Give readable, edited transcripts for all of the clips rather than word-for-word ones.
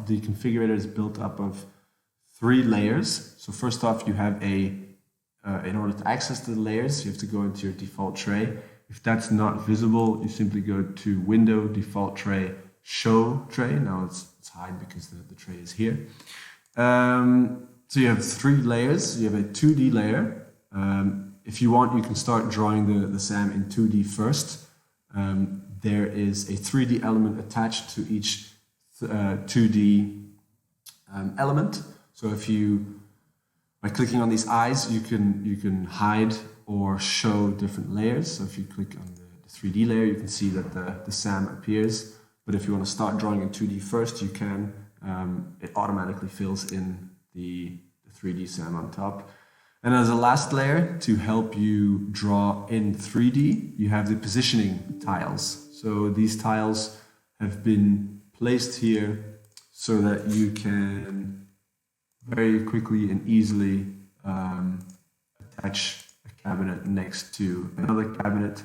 the configurator is built up of 3 layers. So first off, you have in order to access the layers, you have to go into your default tray. If that's not visible, you simply go to Window, Default Tray, Show Tray. Now it's hide because the tray is here. So you have 3 layers. You have a 2D layer. If you want, you can start drawing the SAM in 2D first. There is a 3D element attached to each 2D element. So by clicking on these eyes, you can hide or show different layers. So if you click on the 3D layer, you can see that the SAM appears. But if you want to start drawing in 2D first, you can. It automatically fills in the 3D SAM on top. And as a last layer, to help you draw in 3D, you have the positioning tiles. So these tiles have been placed here so that you can very quickly and easily attach a cabinet next to another cabinet.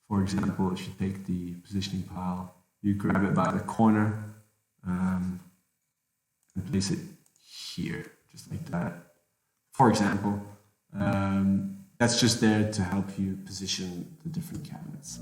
For example, if you take the positioning tile, you grab it by the corner and place it here, just like that. For example, that's just there to help you position the different cabinets.